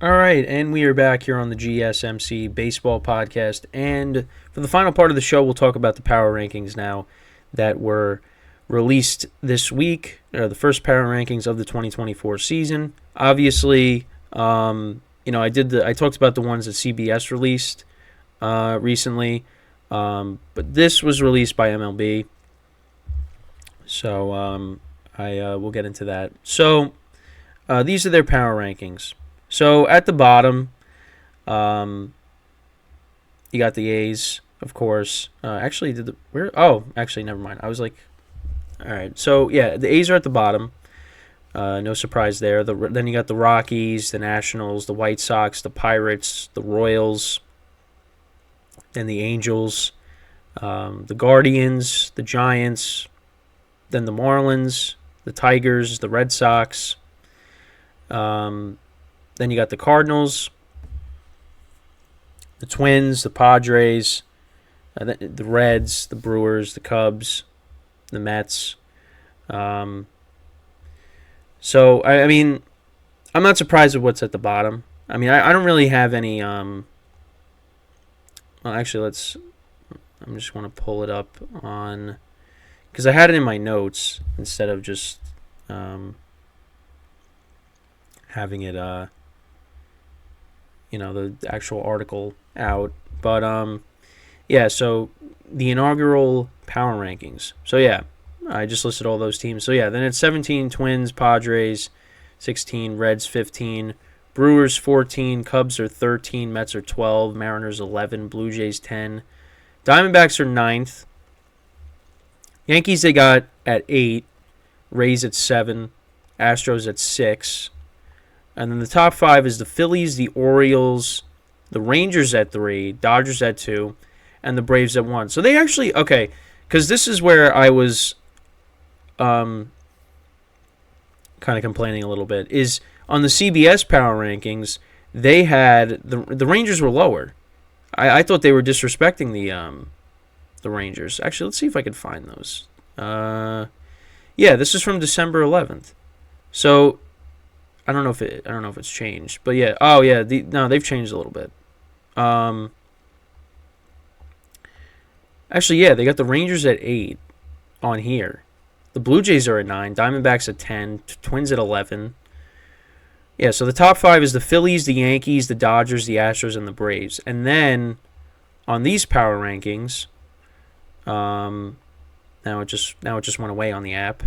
All right, and we are back here on the GSMC Baseball Podcast. And for the final part of the show, we'll talk about the power rankings now that were released this week, the first power rankings of the 2024 season. Obviously, I talked about the ones that CBS released recently, but this was released by MLB, so I will get into that. So these are their power rankings. So at the bottom, you got the A's, of course. Actually, never mind. I was like, all right. So yeah, the A's are at the bottom. No surprise there. Then you got the Rockies, the Nationals, the White Sox, the Pirates, the Royals, then the Angels, the Guardians, the Giants, then the Marlins, the Tigers, the Red Sox. Then you got the Cardinals, the Twins, the Padres, the Reds, the Brewers, the Cubs, the Mets. So, I mean, I'm not surprised with what's at the bottom. I mean, I don't really have any... well, actually, I'm just want to pull it up on... Because I had it in my notes instead of just having it... the actual article out. But, yeah, so the inaugural power rankings. So, yeah, I just listed all those teams. So, yeah, then it's 17 Twins, Padres, 16, Reds 15, Brewers 14, Cubs are 13, Mets are 12, Mariners 11, Blue Jays 10. Diamondbacks are 9th. Yankees they got at 8, Rays at 7, Astros at 6. And then the top 5 is the Phillies, the Orioles, the Rangers at 3, Dodgers at 2, and the Braves at 1. So they actually, okay, because this is where I was kind of complaining a little bit, is on the CBS power rankings, they had, the Rangers were lower. I thought they were disrespecting the Rangers. Actually, let's see if I can find those. Yeah, this is from December 11th. So... I don't know if it's changed, but yeah. Oh yeah, they've changed a little bit. Actually, yeah, they got the Rangers at 8 on here. The Blue Jays are at 9, Diamondbacks at 10, Twins at 11. Yeah, so the top 5 is the Phillies, the Yankees, the Dodgers, the Astros, and the Braves. And then on these power rankings, now it just went away on the app.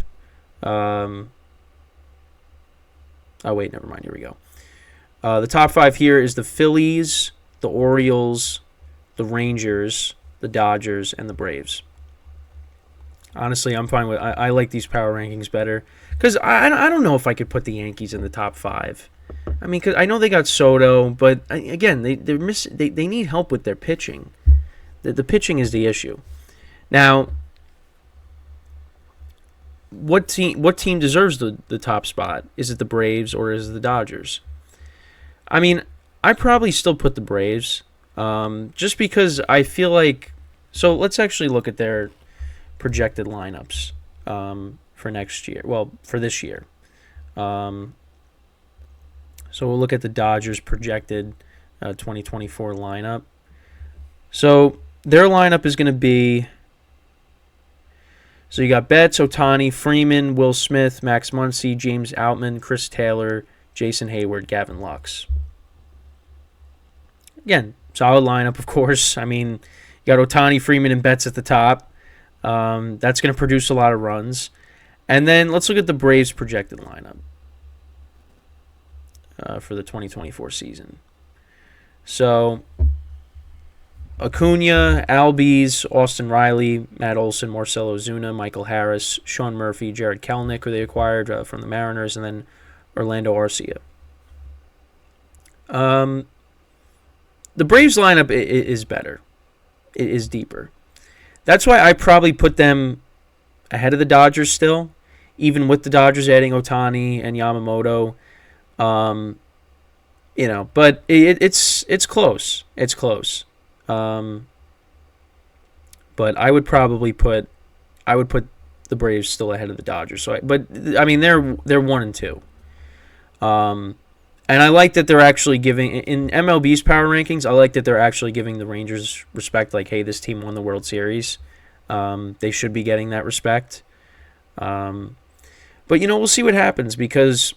Oh, wait, never mind. Here we go. The top 5 here is the Phillies, the Orioles, the Rangers, the Dodgers, and the Braves. Honestly, I'm fine with I like these power rankings better. Because I don't know if I could put the Yankees in the top 5. I mean, cause I know they got Soto, but, again, they need help with their pitching. The pitching is the issue. Now... What team deserves the top spot? Is it the Braves or is it the Dodgers? I mean, I probably still put the Braves, just because I feel like... So let's actually look at their projected lineups for next year. Well, for this year. So we'll look at the Dodgers' projected 2024 lineup. So their lineup is going to be... So you got Betts, Ohtani, Freeman, Will Smith, Max Muncy, James Outman, Chris Taylor, Jason Hayward, Gavin Lux. Again, solid lineup, of course. I mean, you got Ohtani, Freeman, and Betts at the top. That's going to produce a lot of runs. And then let's look at the Braves' projected lineup for the 2024 season. So... Acuna, Albies, Austin Riley, Matt Olson, Marcell Ozuna, Michael Harris, Sean Murphy, Jared Kelenic, who they acquired from the Mariners, and then Orlando Arcia. The Braves lineup is better. It is deeper. That's why I probably put them ahead of the Dodgers still, even with the Dodgers adding Ohtani and Yamamoto. But it's close. It's close. But I would probably put the Braves still ahead of the Dodgers. But I mean they're 1 and 2. And I like that they're actually giving in MLB's power rankings. I like that they're actually giving the Rangers respect. Like, hey, this team won the World Series. They should be getting that respect. But we'll see what happens because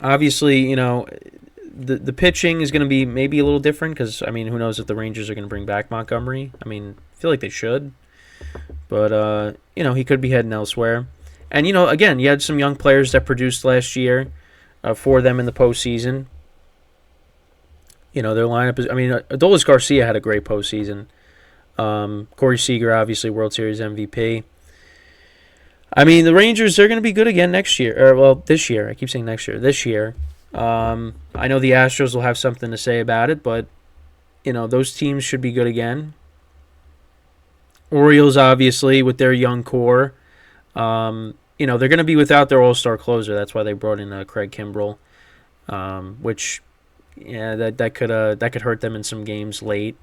obviously the pitching is going to be maybe a little different because who knows if the Rangers are going to bring back Montgomery. I feel like they should, but he could be heading elsewhere. And again, you had some young players that produced last year. For them in the postseason. Their lineup is... Adolis Garcia had a great postseason. Corey Seager, obviously, World Series MVP. The Rangers, they're going to be good again next year. This year. I keep saying next year. This year. I know the Astros will have something to say about it, but, those teams should be good again. Orioles, obviously, with their young core. They're going to be without their all-star closer. That's why they brought in Craig Kimbrell, which, that could hurt them in some games late.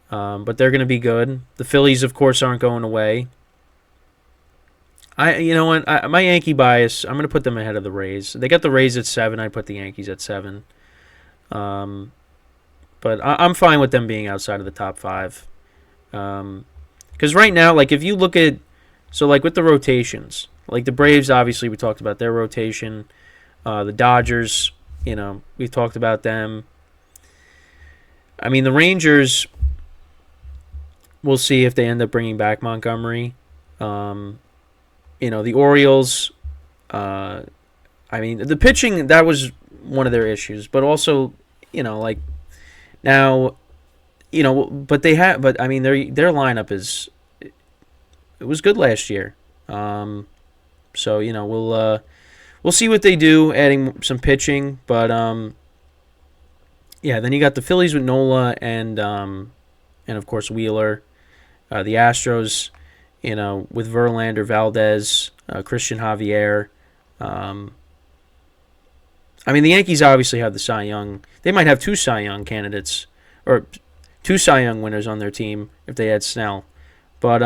But they're going to be good. The Phillies, of course, aren't going away. My Yankee bias, I'm going to put them ahead of the Rays. They got the Rays at 7. I put the Yankees at 7. But I'm fine with them being outside of the top 5. Because right now, like if you look at, with the rotations. Like the Braves, obviously, we talked about their rotation. The Dodgers, we've talked about them. The Rangers, we'll see if they end up bringing back Montgomery. The Orioles, the pitching, that was one of their issues. But also, now, but their lineup it was good last year. So we'll see what they do, adding some pitching. But then you got the Phillies with Nola and of course Wheeler, the Astros, with Verlander, Valdez, Christian Javier. The Yankees obviously have the Cy Young. They might have 2 Cy Young candidates or 2 Cy Young winners on their team if they had Snell. But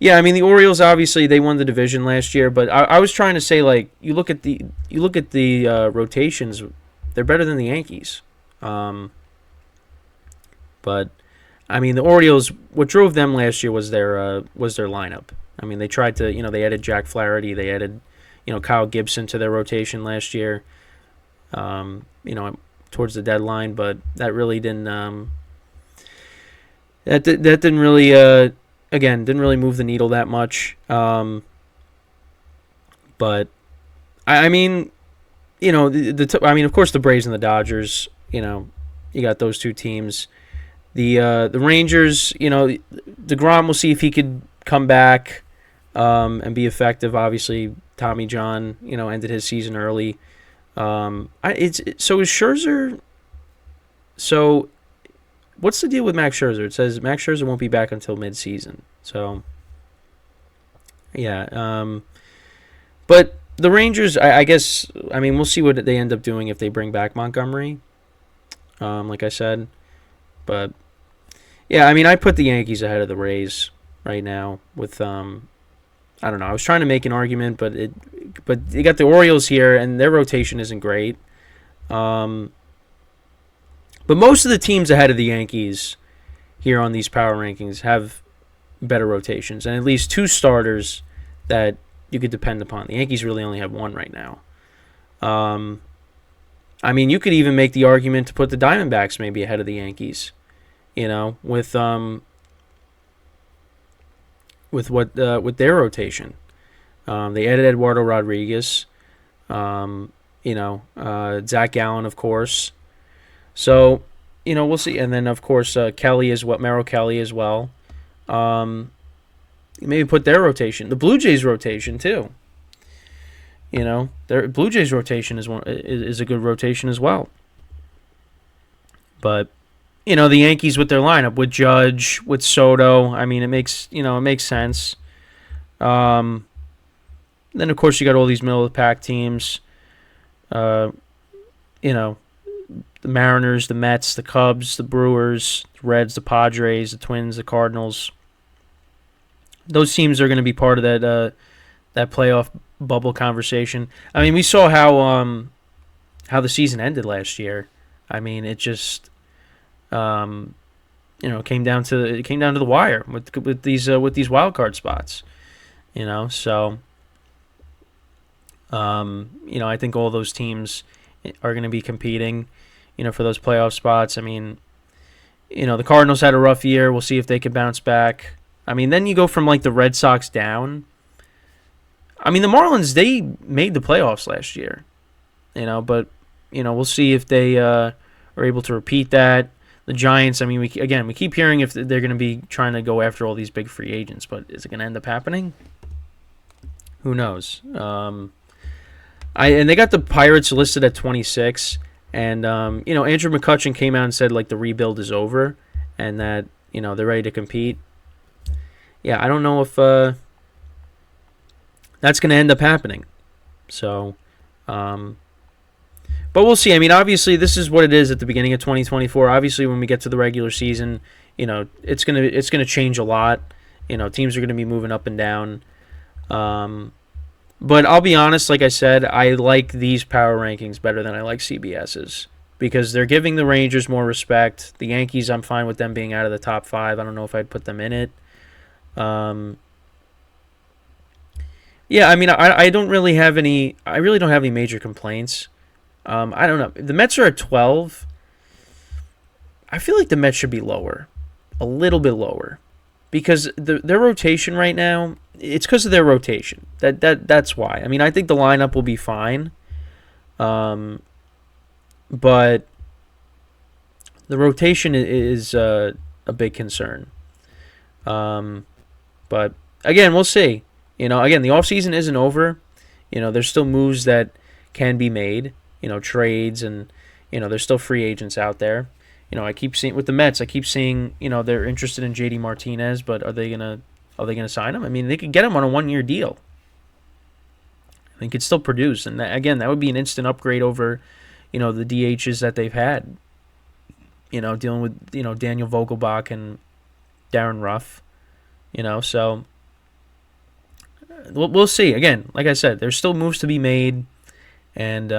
the Orioles obviously they won the division last year, but I was trying to say you look at the rotations, they're better than the Yankees. But the Orioles, what drove them last year was their lineup. They tried to they added Jack Flaherty, they added Kyle Gibson to their rotation last year. Towards the deadline, but that really didn't that didn't really didn't really move the needle that much. But of course the Braves and the Dodgers, you got those 2 teams. The Rangers, DeGrom, we'll see if he could come back and be effective. Obviously, Tommy John, ended his season early. So is Scherzer? So what's the deal with Max Scherzer? It says Max Scherzer won't be back until mid-season. So, yeah. But the Rangers, I guess, we'll see what they end up doing if they bring back Montgomery, like I said. But, yeah, I put the Yankees ahead of the Rays right now with, I don't know. I was trying to make an argument, but you got the Orioles here, and their rotation isn't great. But most of the teams ahead of the Yankees here on these power rankings have better rotations and at least 2 starters that you could depend upon. The Yankees really only have 1 right now. You could even make the argument to put the Diamondbacks maybe ahead of the Yankees, with their rotation. They added Eduardo Rodriguez, Zach Gallen, of course. So, we'll see. And then, of course, Merrill Kelly as well. Maybe put their rotation. The Blue Jays rotation, too. Their Blue Jays rotation is a good rotation as well. But, the Yankees with their lineup, with Judge, with Soto, it makes sense. Then, of course, you got all these middle-of-the-pack teams. The Mariners, the Mets, the Cubs, the Brewers, the Reds, the Padres, the Twins, the Cardinals. Those teams are going to be part of that playoff bubble conversation. We saw how how the season ended last year. I mean, it just came down to the wire with these wild card spots. So I think all those teams are going to be competing, for those playoff spots. I mean, the Cardinals had a rough year. We'll see if they can bounce back. I mean, then you go from like the Red Sox down. I mean, the Marlins, they made the playoffs last year, but we'll see if they are able to repeat that. The Giants, I mean, we keep hearing if they're going to be trying to go after all these big free agents, but is it going to end up happening? Who knows? And they got the Pirates listed at 26, and Andrew McCutchen came out and said like the rebuild is over, and that they're ready to compete. Yeah, I don't know if that's going to end up happening. So, but we'll see. I mean, obviously, this is what it is at the beginning of 2024. Obviously, when we get to the regular season, it's gonna change a lot. Teams are gonna be moving up and down. But I'll be honest, like I said, I like these power rankings better than I like CBS's because they're giving the Rangers more respect. The Yankees, I'm fine with them being out of the top 5. I don't know if I'd put them in it. Yeah, I mean, I don't really have any. I really don't have any major complaints. I don't know. The Mets are at 12. I feel like the Mets should be lower, a little bit lower, because their rotation right now. It's because of their rotation. That's why. I mean, I think the lineup will be fine, but the rotation is a big concern. But again, we'll see. Again, the offseason isn't over. There's still moves that can be made. Trades, and there's still free agents out there. I keep seeing with the Mets. I keep seeing they're interested in JD Martinez, but are they gonna sign him? I mean, they could get him on a 1-year deal. He could still produce, and that would be an instant upgrade over the DHs that they've had. Dealing with Daniel Vogelbach and Darren Ruff. So we'll see. Again, like I said, there's still moves to be made. And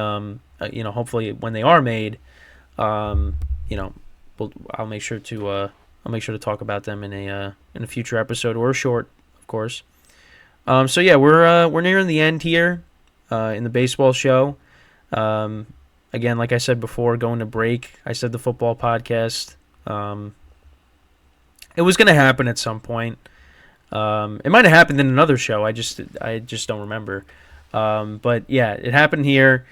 hopefully, when they are made, I'll make sure to talk about them in a future episode or a short, of course. So yeah, we're nearing the end here in the baseball show. Again, like I said before, going to break. I said the football podcast. It was going to happen at some point. It might have happened in another show. I just don't remember. But yeah, it happened here.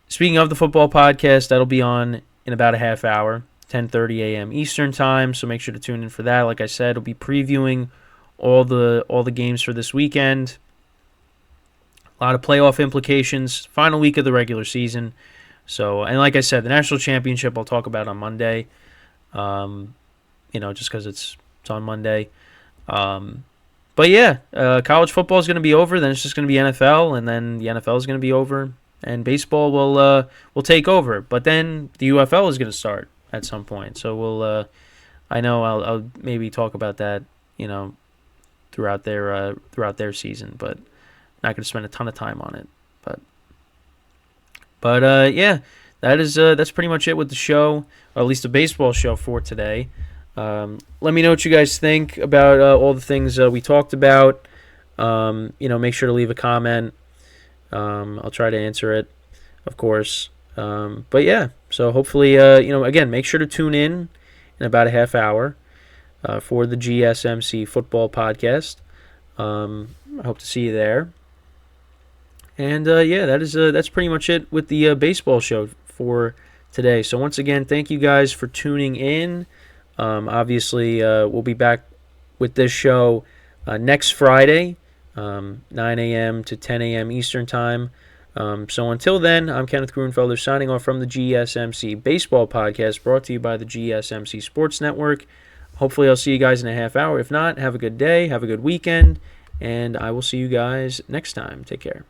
Speaking of the football podcast, that'll be on in about a half hour, 10:30 a.m. Eastern time. So make sure to tune in for that. Like I said, it'll be previewing all the games for this weekend. A lot of playoff implications. Final week of the regular season. So, and like I said, the national championship I'll talk about on Monday. Just because it's on Monday. But yeah, college football is going to be over. Then it's just going to be NFL, and then the NFL is going to be over, and baseball will take over. But then the UFL is going to start at some point. So I'll maybe talk about that, throughout their season, but not going to spend a ton of time on it. But yeah, that's pretty much it with the show, or at least the baseball show for today. Let me know what you guys think about all the things we talked about. Make sure to leave a comment. I'll try to answer it, of course. But yeah, so hopefully, again, make sure to tune in about a half hour for the GSMC football podcast. I hope to see you there. And yeah, that's pretty much it with the baseball show for today. So once again, thank you guys for tuning in. Obviously, we'll be back with this show next Friday, 9 a.m. to 10 a.m. Eastern Time. So until then, I'm Kenneth Grunfelder signing off from the GSMC Baseball Podcast, brought to you by the GSMC Sports Network. Hopefully I'll see you guys in a half hour. If not, have a good day, have a good weekend, and I will see you guys next time. Take care.